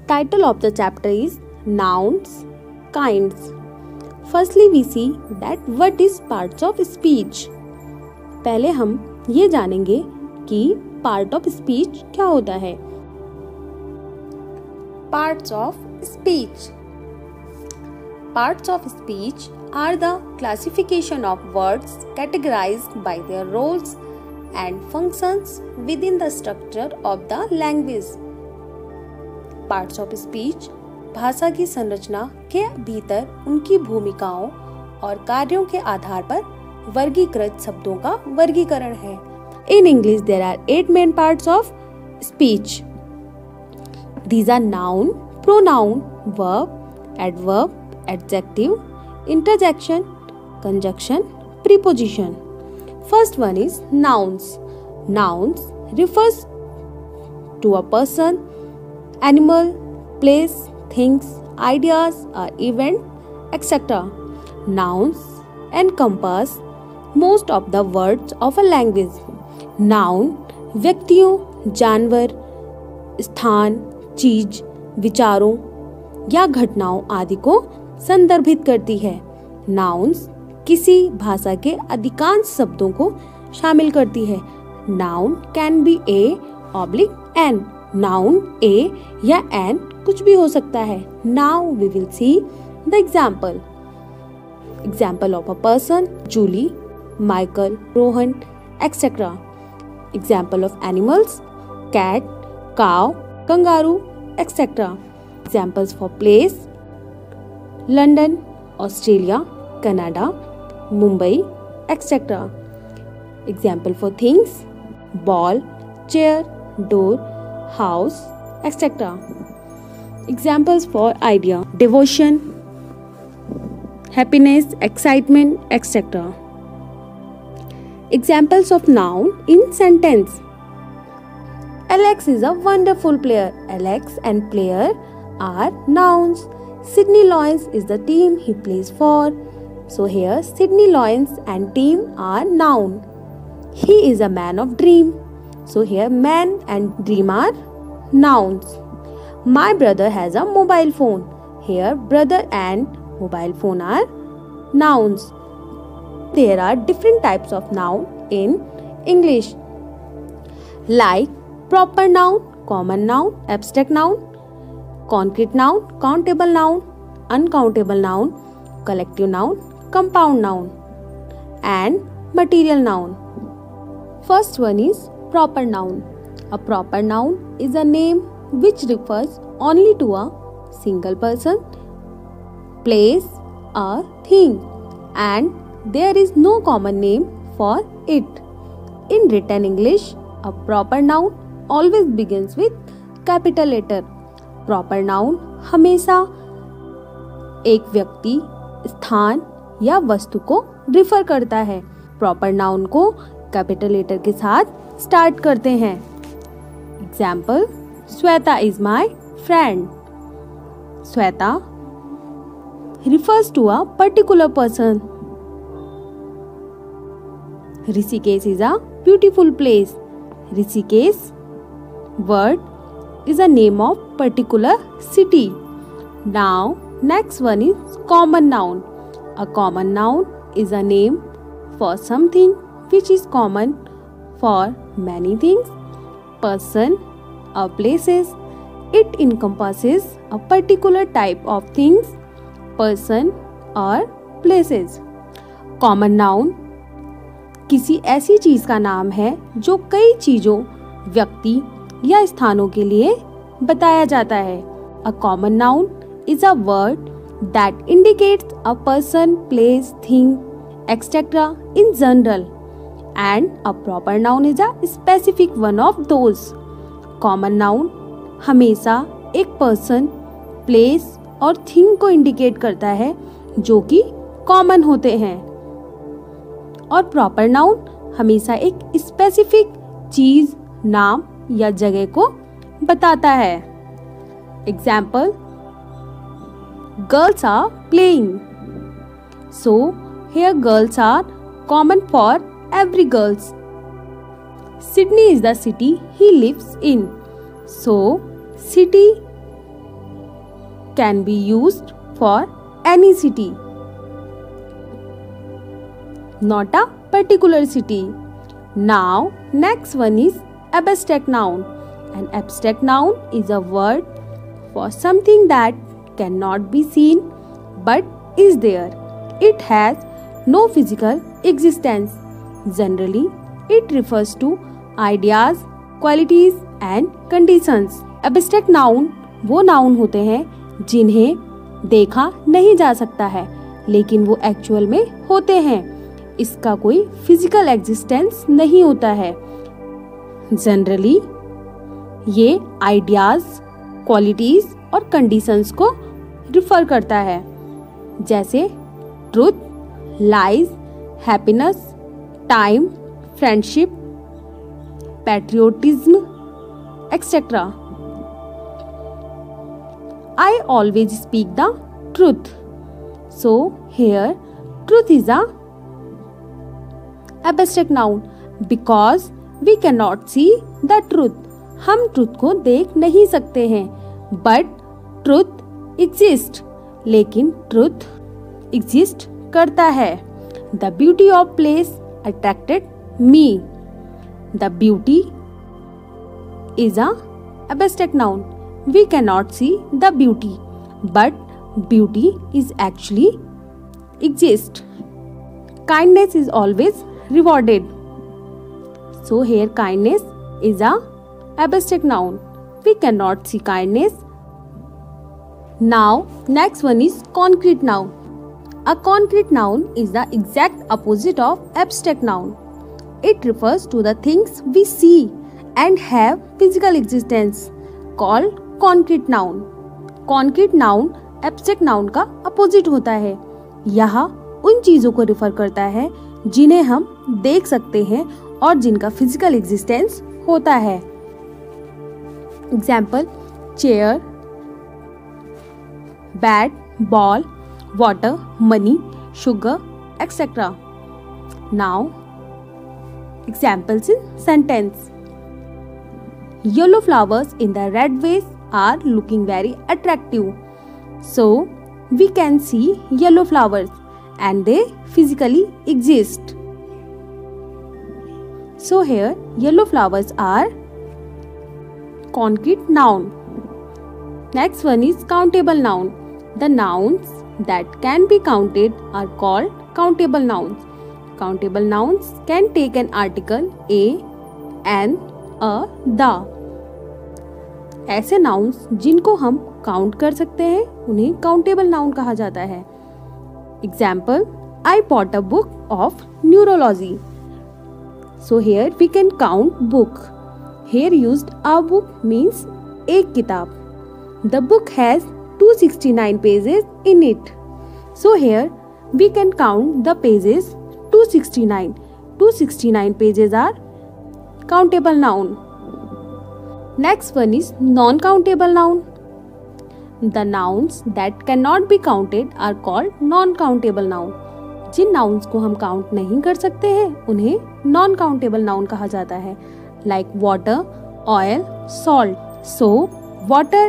Title of the chapter is Nouns, Kinds. Firstly, we see that what is parts of speech. पहले हम ये जानेंगे कि part of speech क्या होता है. Parts of speech. Parts of speech are the classification of words categorized by their roles and functions within the structure of the language. Parts of speech भाषा की संरचना के भीतर उनकी भूमिकाओं और कार्यों के आधार पर वर्गीकृत शब्दों का वर्गीकरण है. In English, there are 8 main parts of speech. These are noun, pronoun, verb, adverb, adjective, interjection, conjunction, preposition. First one is nouns. Nouns refers to a person, animal, place, things, ideas or event, etc. Nouns encompass most of the words of a language. Noun व्यक्तियों, जानवर, स्थान, चीज, विचारों या घटनाओं आदि को संदर्भित करती है. Nouns किसी भाषा के अधिकांश शब्दों को शामिल करती है. Noun can be a oblique an. Noun a या an कुछ भी हो सकता है. Now we will see the example. Example of a person: Julie, Michael, Rohan, etc. Example of animals: cat, cow, kangaroo, etc. Examples for place: London, Australia, Canada, Mumbai, etc. Example for things: ball, chair, door, house, etc. Examples for idea: devotion, happiness, excitement, etc. Examples of noun in sentence: Alex is a wonderful player. Alex and player are nouns. Sydney Loins is the team he plays for. So here Sydney Loins and team are noun. He is a man of dream. So here man and dream are nouns. My brother has a mobile phone. Here brother and mobile phone are nouns. There are different types of noun in English, like proper noun, common noun, abstract noun, concrete noun, countable noun, uncountable noun, collective noun, compound noun, and material noun. First one is proper noun. A proper noun is a name which refers only to a single person, place, or thing, and there is no common name for it. In written English, a proper noun always begins with capital letter. Proper noun हमेशा एक व्यक्ति, स्थान या वस्तु को refer करता है. Proper noun को कैपिटल लेटर के साथ स्टार्ट करते हैं. Example: Shweta is my friend. Shweta refers to a particular person. Rishikesh is a beautiful place. Rishikesh word is a name of particular city. Now next one is common noun. A common noun is a name for something which is common for many things, person or places. It encompasses a particular type of things, person or places. Common noun किसी ऐसी चीज का नाम है जो कई चीजों, व्यक्ति या स्थानों के लिए बताया जाता है. A common noun is a word that indicates a person, place, thing, etc. in general, and a proper noun is a specific one of those. Common noun हमेशा एक person, place और थिंग को इंडिकेट करता है जो कि common होते हैं, और प्रॉपर नाउन हमेशा एक स्पेसिफिक चीज, नाम या जगह को बताता है. Example: girls are playing. So here girls are common for every girls. Sydney is the city he lives in. So city can be used for any city, not a particular city. Now, next one is abstract noun. An abstract noun is a word for something that cannot be seen but is there. It has no physical existence. Generally, it refers to ideas, qualities and conditions. Abstract noun वो noun होते हैं जिन्हें देखा नहीं जा सकता है लेकिन वो एक्चुअल में होते हैं। इसका कोई फिजिकल एग्जिस्टेंस नहीं होता है। जनरली ये आइडियाज, क्वालिटीज और कंडीशंस को रिफर करता है, जैसे truth, lies, happiness, time, friendship, patriotism, etcetera. I always speak the truth. So here truth is a abstract noun because we cannot see the truth. हम ट्रूथ को देख नहीं सकते हैं but truth exists. लेकिन ट्रूथ एग्जिस्ट करता है। The beauty of place attracted me. The beauty is a abstract noun. We cannot see the beauty, but beauty is actually exist. Kindness is always rewarded. So here kindness is a abstract noun. We cannot see kindness. Now next one is concrete noun. A concrete noun is the exact opposite of abstract noun. It refers to the things we see and have physical existence, called concrete noun. Concrete noun abstract noun का opposite होता है। यह उन चीजों को refer करता है जिन्हें हम देख सकते हैं और जिनका फिजिकल एग्जिस्टेंस होता है। Example chair, bat, ball, water, money, sugar, etcetera. Now examples in sentence. Yellow flowers in the red vase are looking very attractive. So we can see yellow flowers and they physically exist. So here yellow flowers are concrete noun. Next one is countable noun. The nouns that can be counted are called countable nouns. Countable nouns can take an article a, an, a, the. ऐसे nouns जिनको हम count कर सकते हैं उन्हें countable noun कहा जाता है। Example I bought a book of neurology. So here we can count book. Here used a book means एक किताब। The book has 269 pages in it. So here we can count the pages 269. 269 pages are countable noun. Next one is non-countable noun. The nouns that cannot be counted are called non-countable noun. जिन nouns को हम count नहीं कर सकते हैं उन्हें non-countable noun कहा जाता है, like water, oil, salt. So water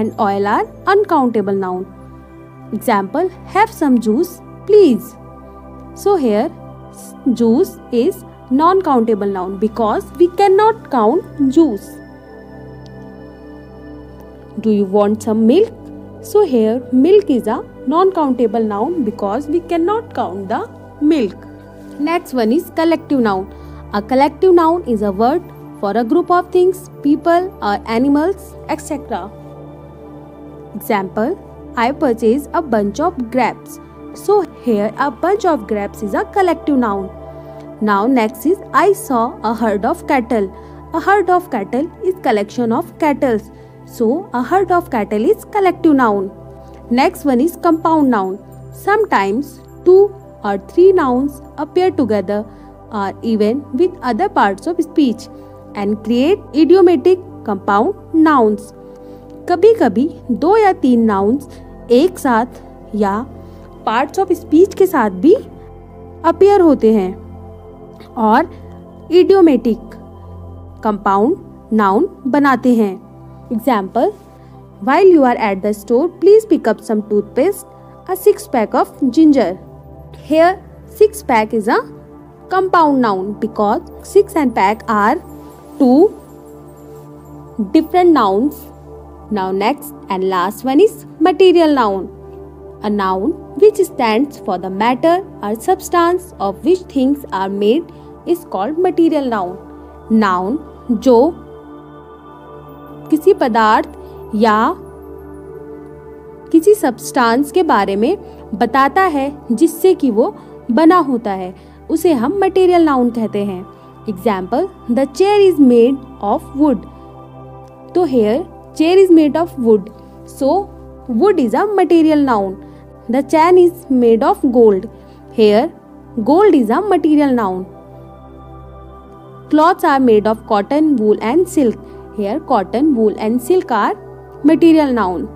and oil are uncountable noun. Example, have some juice, please. So here juice is non-countable noun because we cannot count juice. Do you want some milk? So here milk is a non-countable noun because we cannot count the milk. Next one is collective noun. A collective noun is a word for a group of things, people or animals, etc. Example, I purchased a bunch of grapes. So here a bunch of grapes is a collective noun. Now next is I saw a herd of cattle. A herd of cattle is collection of cattle. So a herd of cattle is collective noun. Next one is compound noun. Sometimes 2 or 3 nouns appear together or even with other parts of speech and create idiomatic compound nouns. कभी कभी 2 या 3 nouns एक साथ या parts of speech के साथ भी appear होते हैं और idiomatic compound noun बनाते हैं। Example, While you are at the store, please pick up some toothpaste, a 6-pack of ginger. Here 6-pack is a compound noun because 6 and pack are two different nouns. Now next and last one is material noun. A noun which stands for the matter or substance of which things are made is called material noun. Noun जो किसी पदार्थ या किसी substance के बारे में बताता है जिससे कि वो बना होता है, उसे हम मटेरियल नाउन कहते हैं. Example, the chair is made of wood. तो here chair is made of wood, so wood is a material noun. The chain is made of gold. Here gold is a material noun. Clothes are made of cotton, wool and silk. Here cotton, wool and silk are material noun.